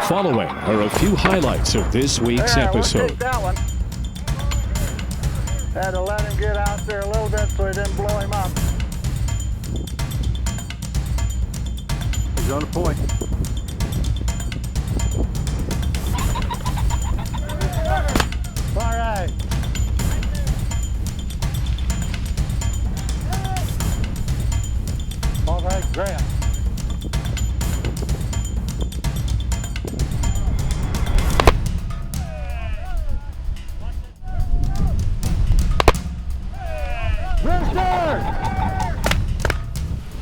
Following are a few highlights of this week's episode. Take that one. Had to let him get out there a little bit so he didn't blow him up. He's on the point. All right. All right, Grant.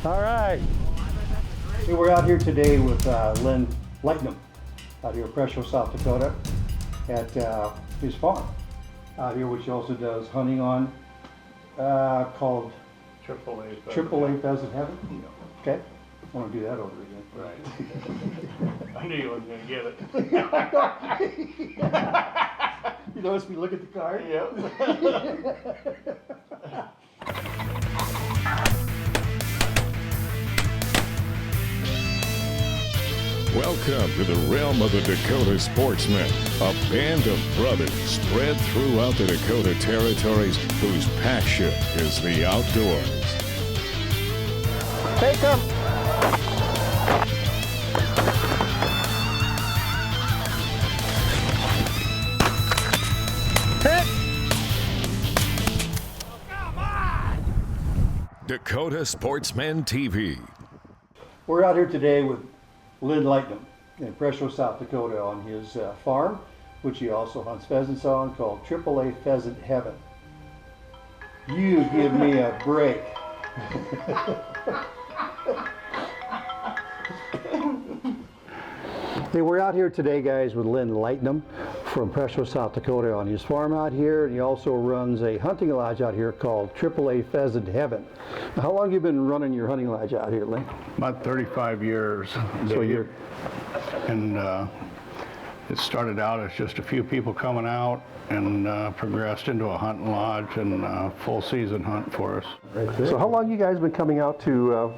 All right. Hey, we're out here today with Len Lightnum out here in PRESHO, South Dakota at his farm out here, which he also does hunting on, called AAA Pheasant Heaven. Okay, I want to do that over again. Right. I knew you wasn't going to get it. You notice me look at the card? Yep. Welcome to the realm of the Dakota Sportsmen, a band of brothers spread throughout the Dakota territories whose passion is the outdoors. Take them. Hit. Dakota Sportsmen TV. We're out here today with Len Lightnum in PRESHO, South Dakota on his farm, which he also hunts pheasants on, called AAA Pheasant Heaven. You give me a break. Hey, we're out here today, guys, with Len Lightnum from PRESHO, South Dakota on his farm out here, and he also runs a hunting lodge out here called AAA Pheasant Heaven. Now, how long have you been running your hunting lodge out here, Len? About 35 years. So you're... And it started out as just a few people coming out and progressed into a hunting lodge and a full season hunt for us. Right there. So how long you guys been coming out to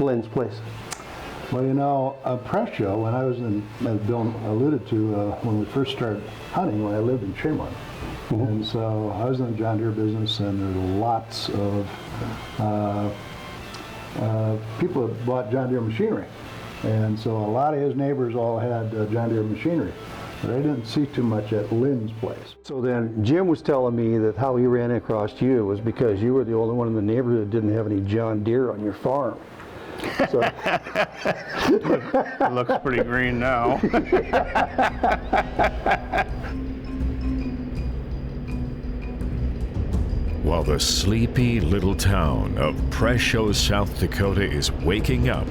Len's place? Well, you know, PRESHO, when I was in, as Bill alluded to, when we first started hunting, when I lived in Fremont. Mm-hmm. And so I was in the John Deere business, and there's lots of people that bought John Deere machinery. And so a lot of his neighbors all had John Deere machinery. But I didn't see too much at Lynn's place. So then Jim was telling me that how he ran across you was because you were the only one in the neighborhood that didn't have any John Deere on your farm. So. It looks pretty green now. While the sleepy little town of PRESHO, South Dakota is waking up,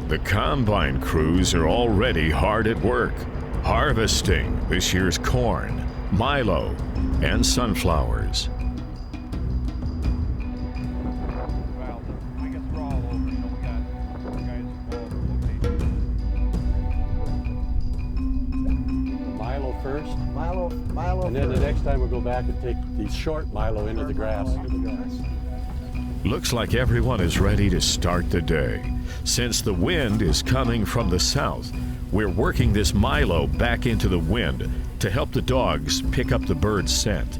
the combine crews are already hard at work, harvesting this year's corn, milo, and sunflowers. Well, I guess we're all over, we got guys involved. Milo first, Milo and then the next time we'll go back and take the short Milo into the grass. Looks like everyone is ready to start the day. Since the wind is coming from the south, we're working this milo back into the wind to help the dogs pick up the bird's scent.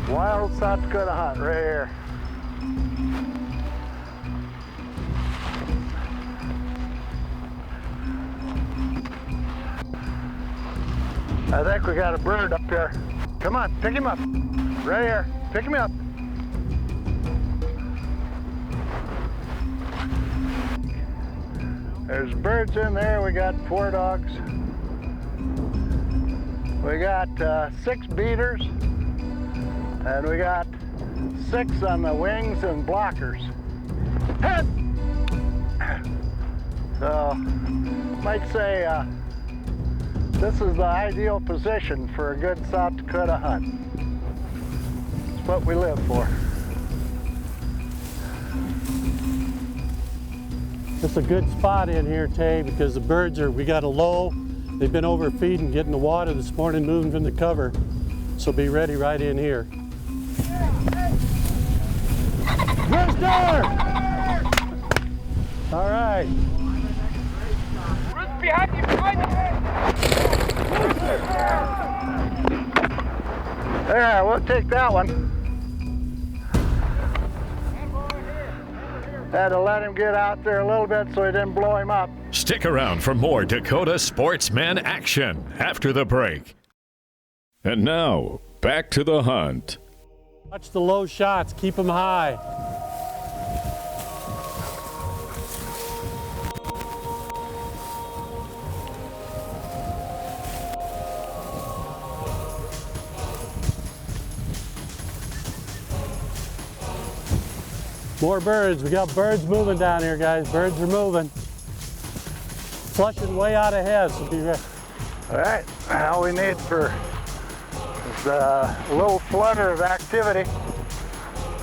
Wild South Dakota hunt right here. I think we got a bird up here. Come on, pick him up. Right here. Pick him up. There's birds in there. We got 4 dogs. We got 6 beaters. And we got 6 on the wings and blockers. Head! So, might say this is the ideal position for a good South Dakota hunt. It's what we live for. It's a good spot in here, Tay, because the birds we got a low. They've been overfeeding, getting the water this morning, moving from the cover. So be ready right in here. Rooster! All right. behind you, behind you! There, we'll take that one. Had to let him get out there a little bit so he didn't blow him up. Stick around for more Dakota Sportsmen action after the break. And now, back to the hunt. Watch the low shots, keep them high. More birds. We got birds moving down here, guys. Birds are moving. Flushing way out ahead, so be ready. All right, all we need for is a little flutter of activity.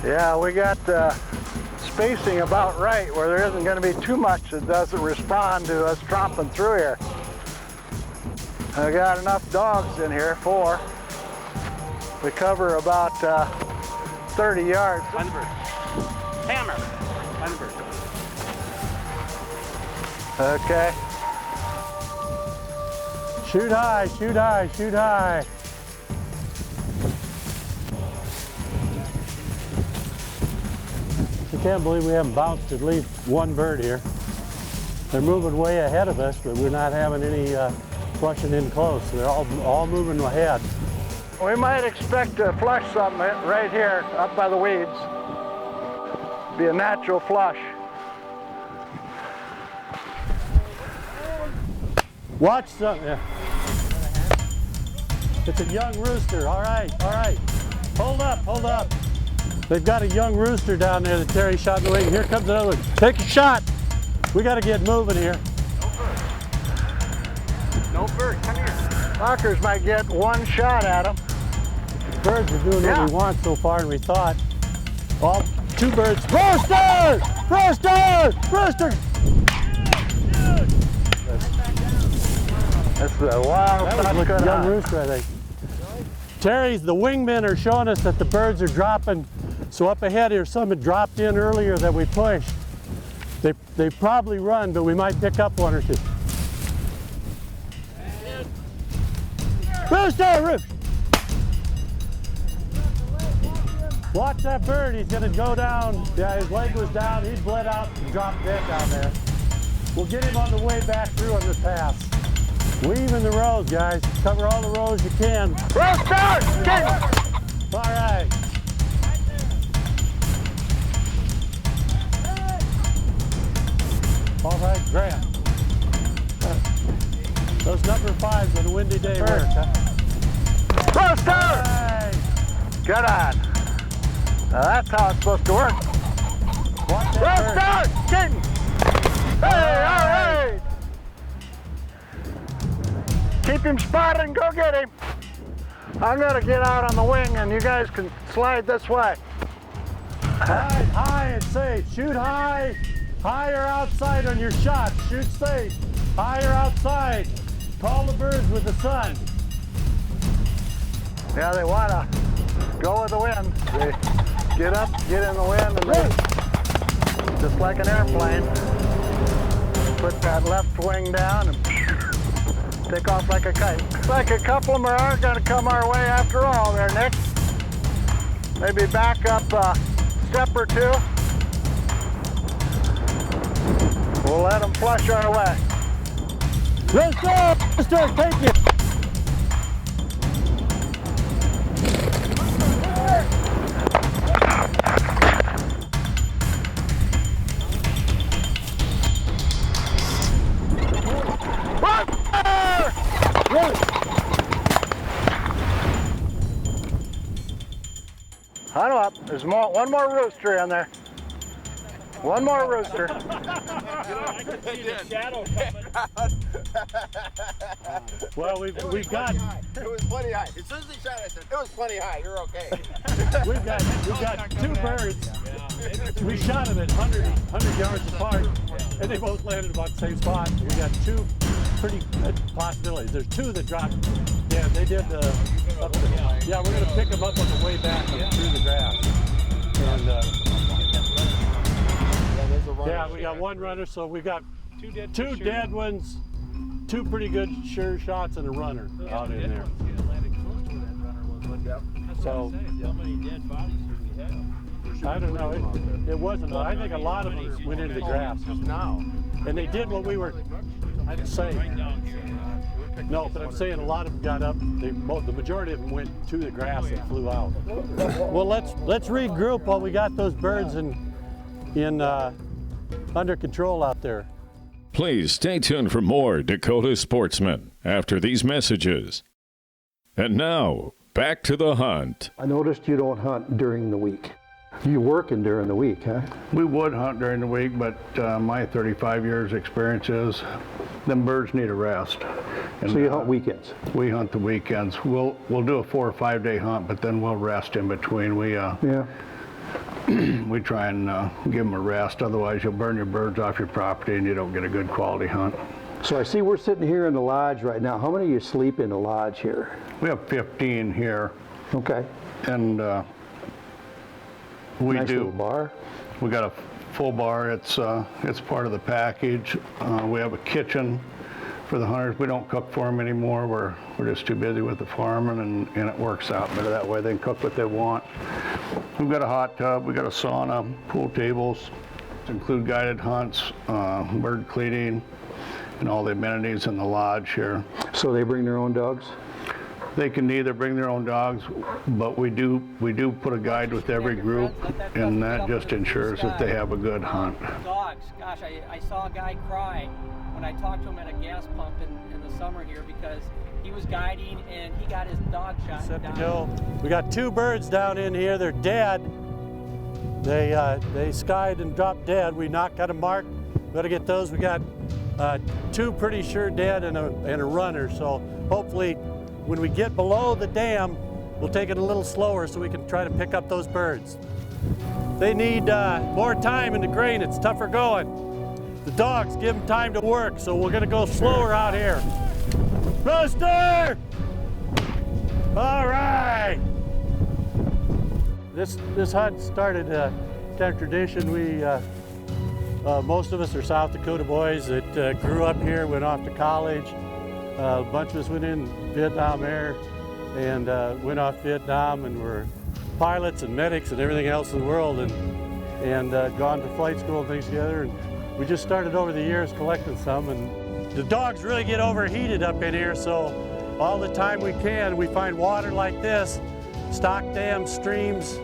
Yeah, we got spacing about right where there isn't going to be too much that doesn't respond to us tromping through here. I got enough dogs in here, 4. We cover about 30 yards. Hammer! Thunderbird. Okay. Shoot high, shoot high, shoot high. I can't believe we haven't bounced at least one bird here. They're moving way ahead of us, but we're not having any flushing in close. They're all moving ahead. We might expect to flush something right here up by the weeds. Be a natural flush. Watch some. Yeah. It's a young rooster. All right, all right. Hold up, hold up. They've got a young rooster down there that Terry shot in the wing. Here comes another one. Take a shot. We got to get moving here. No bird, come here. Hawkers might get one shot at them. Birds are doing what we want so far, and we thought. All 2 birds. Rooster! Rooster! Rooster! That's the wild That was a young hunt. rooster, I think. Terry's, the wingmen are showing us that the birds are dropping. So up ahead here, some had dropped in earlier that we pushed. They probably run, but we might pick up 1 or 2. Rooster! Rooster! Watch that bird, he's gonna go down. Yeah, his leg was down, he bled out and dropped dead down there. We'll get him on the way back through on the pass. Weave in the rows, guys. Cover all the rows you can. Rooster! All right. All right, Grant. Those number 5s on a windy day work, huh? Rooster! All right. Good on. Now that's how it's supposed to work. Watch that bird. Rooster! King! Hey, all right! Keep him spotted and go get him. I'm gonna get out on the wing and you guys can slide this way. High, high and safe. Shoot high. High or outside on your shots. Shoot safe. High or outside. Call the birds with the sun. Yeah, they wanna go with the wind. They get up, get in the wind, and they, just like an airplane, put that left wing down and take off like a kite. Looks like a couple of them are gonna come our way after all there, Nick. Maybe back up a step or 2. We'll let them flush our way. Rooster! Rooster, take it! Hunt up. There's one more rooster in there. One more rooster. Well, we've got It was plenty high. As soon as he shot, I said, it was plenty high. You're okay. we've got 2 birds. We shot them at 100 yards apart, and they both landed about the same spot. We got 2 pretty good possibilities. There's 2 that dropped. Yeah, they did yeah, we're gonna pick them up on the way back through the grass. And yeah, we got 1 runner, so we got 2 dead ones. two pretty good sure shots and a runner out in there. So, how many dead bodies do we have? I don't know. It wasn't. I think a lot of them went into the grass. Now. And they did what we were saying. No, but I'm saying a lot of them got up. The majority of them went to the grass and flew out. Well, let's regroup while we got those birds under control out there. Please stay tuned for more Dakota Sportsmen after these messages. And now, back to the hunt. I noticed you don't hunt during the week. You're working during the week, huh? We would hunt during the week, but my 35 years experience is them birds need a rest. And, So you hunt weekends? We hunt the weekends. We'll do a 4 or 5 day hunt, but then we'll rest in between. We we try and give them a rest. Otherwise, you'll burn your birds off your property and you don't get a good quality hunt. So I see we're sitting here in the lodge right now. How many of you sleep in the lodge here? We have 15 here. Okay. And we Nice do. little bar. We got a full bar. It's part of the package. We have a kitchen for the hunters. We don't cook for them anymore. We're just too busy with the farming, and it works out better that way. They can cook what they want. We've got a hot tub. We got a sauna, pool tables, include guided hunts, bird cleaning, and all the amenities in the lodge here. So they bring their own dogs? They can either bring their own dogs, but we do put a guide with every group, and that just ensures that they have a good hunt. Dogs, gosh, I saw a guy cry when I talked to him at a gas pump in the summer here because he was guiding and he got his dog shot. Set to go. We got 2 birds down in here. They're dead. They skied and dropped dead. We got a mark. We got to get those. We got 2 pretty sure dead and a runner. So hopefully, when we get below the dam, we'll take it a little slower so we can try to pick up those birds. They need more time in the grain. It's tougher going. The dogs give them time to work, so we're gonna go slower out here. Rooster! All right. This hunt started kind of tradition. We most of us are South Dakota boys that grew up here, went off to college. A bunch of us went in Vietnam Air and went off Vietnam and were pilots and medics and everything else in the world and gone to flight school and things together. And we just started over the years collecting some, and the dogs really get overheated up in here, so all the time we can, we find water like this, stock dams, streams,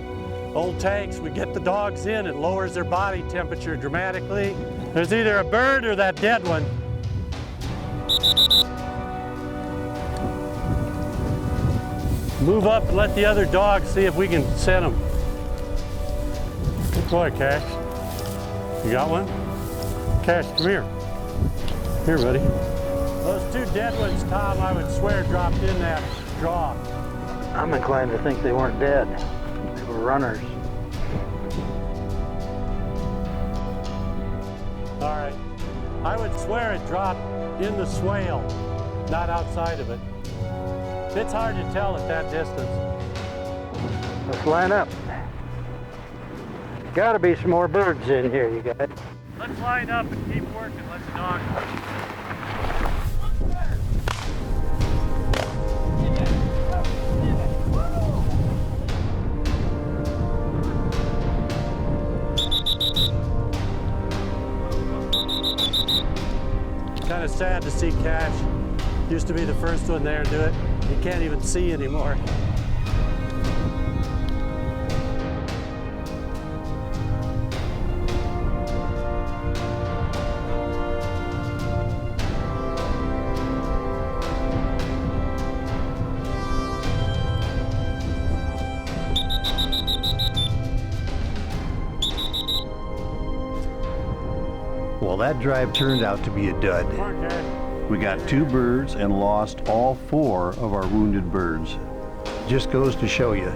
old tanks, we get the dogs in, it lowers their body temperature dramatically. There's either a bird or that dead one. Move up and let the other dogs see if we can send them. Good boy, Cash. You got one? Cash, come here. Here, buddy. Those 2 dead ones, Tom, I would swear dropped in that draw. I'm inclined to think they weren't dead. They were runners. All right. I would swear it dropped in the swale, not outside of it. It's hard to tell at that distance. Let's line up. Gotta be some more birds in here, you guys. Let's line up and keep working. Let's knock. Kind of sad to see Cash. Used to be the first one there to do it. You can't even see anymore. Well, that drive turned out to be a dud. We got 2 birds and lost all 4 of our wounded birds. Just goes to show you,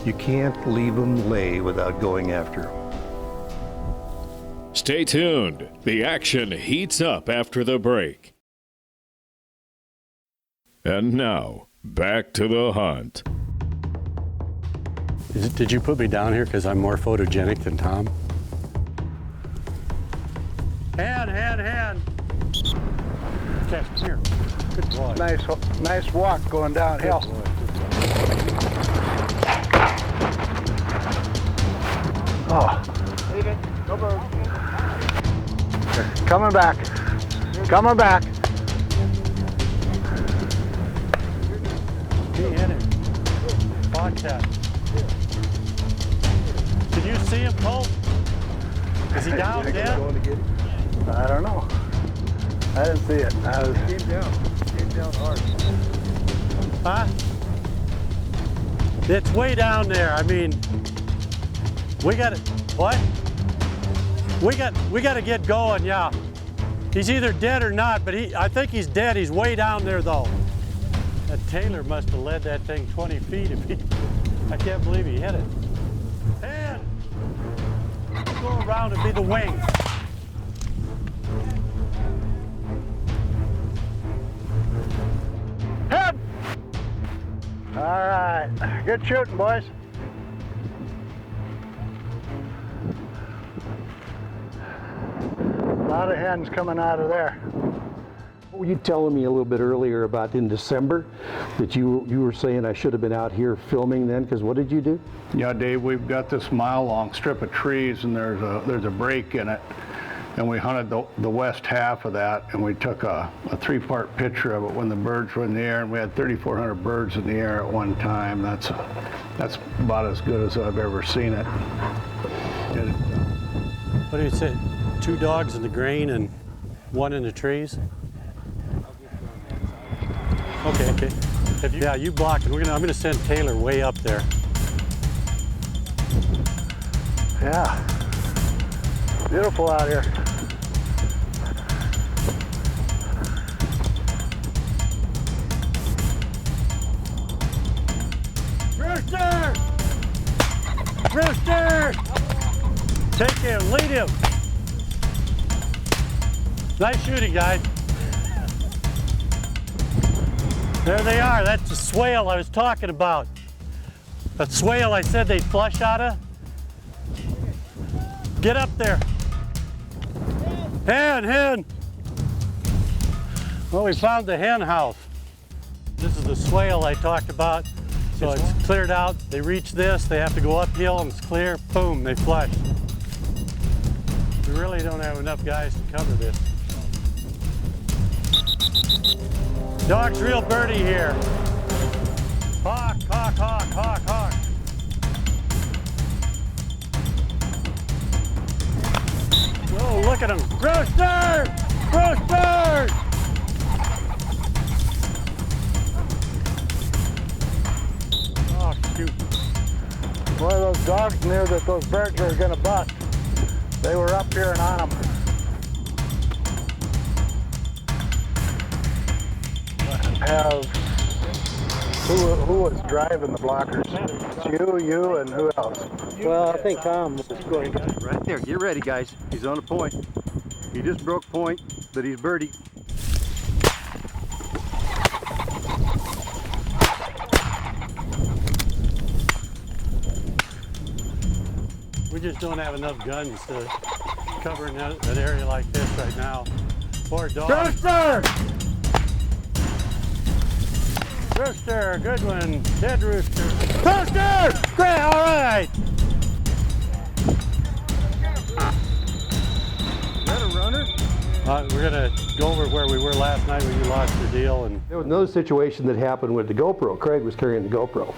you can't leave them lay without going after them. Stay tuned. The action heats up after the break. And now, back to the hunt. Did you put me down here because I'm more photogenic than Tom? Hand. Okay, here. Good boy. Nice walk going downhill. Oh. Go bird. Coming back. Coming back. He hit him. Podcast. Can you see him, Cole? Is he down dead? I don't know. I didn't see it. Came down hard. Huh? It's way down there. I mean, we got to, what? We got to get going, yeah. He's either dead or not, but I think he's dead. He's way down there though. That Taylor must have led that thing 20 feet if he, I can't believe he hit it. And go around and be the wing. Head! All right. Good shooting, boys. A lot of hens coming out of there. Were you telling me a little bit earlier about in December that you were saying I should have been out here filming then? Because what did you do? Yeah, Dave, we've got this mile-long strip of trees, and there's a break in it, and we hunted the west half of that, and we took a three-part picture of it when the birds were in the air, and we had 3,400 birds in the air at one time. That's about as good as I've ever seen it. What do you say? 2 dogs in the grain and 1 in the trees? Okay. Yeah, you block it. I'm gonna send Taylor way up there. Yeah. Beautiful out here. Rooster! Rooster! Take him, lead him. Nice shooting, guys. There they are. That's the swale I was talking about. That swale I said they'd flush out of. Get up there. Hen. Well, we found the hen house. This is the swale I talked about. So it's cleared out. They reach this. They have to go uphill and it's clear. Boom, they flush. We really don't have enough guys to cover this. Dog's real birdie here. Hawk. Whoa, look at him. Rooster! Oh, shoot. One of those dogs knew that those birds were going to bust. They were up here and on them. Who was driving the blockers? It's you, and who else? Well, I think Tom was going. Right there. Get ready, guys. He's on a point. He just broke point, but he's birdie. We just don't have enough guns to cover an area like this right now. Poor dog. Rooster, good one. Dead rooster. Rooster! Great, all right. Is that a runner? We're gonna go over where we were last night when you lost your deal. And There was another situation that happened with the GoPro. Craig was carrying the GoPro.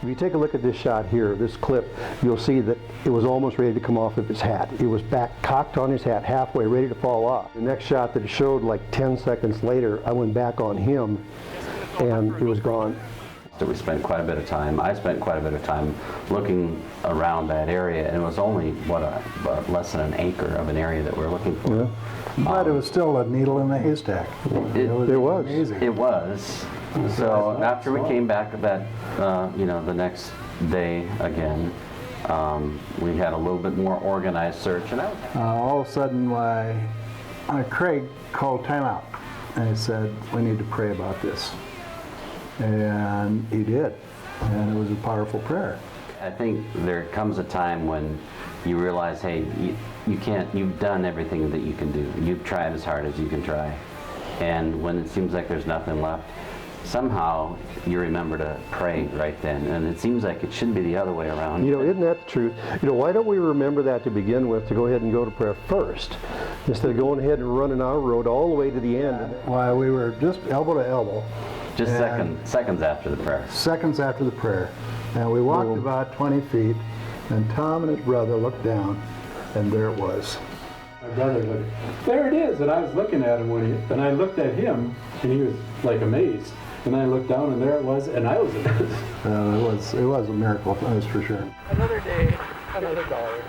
If you take a look at this shot here, this clip, you'll see that it was almost ready to come off of his hat. It was back cocked on his hat, halfway, ready to fall off. The next shot that it showed like 10 seconds later, I went back on him and it was gone. So we spent quite a bit of time, I spent quite a bit of time looking around that area, and it was only, less than an acre of an area that we're looking for. Yeah. But it was still a needle in the haystack. It was. Amazing. It was. So after we came back that, the next day again, we had a little bit more organized search, and All of a sudden, Craig called timeout, and he said, "We need to pray about this." And he did, and it was a powerful prayer. I think there comes a time when you realize, hey, you can't, you've done everything that you can do. You've tried as hard as you can try. And when it seems like there's nothing left, somehow you remember to pray right then. And it seems like it should be the other way around. You know, isn't that the truth? You know, why don't we remember that to begin with, to go ahead and go to prayer first, instead of going ahead and running our road all the way to the end? Why, we were just elbow to elbow. Just seconds after the prayer. Seconds after the prayer. And we walked about 20 feet, and Tom and his brother looked down, and there it was. My brother looked, there it is, and I was looking at him and I looked at him, and he was like amazed. And I looked down, and there it was, and I was amazed. It was a miracle, that's for sure. Another day, another dollar.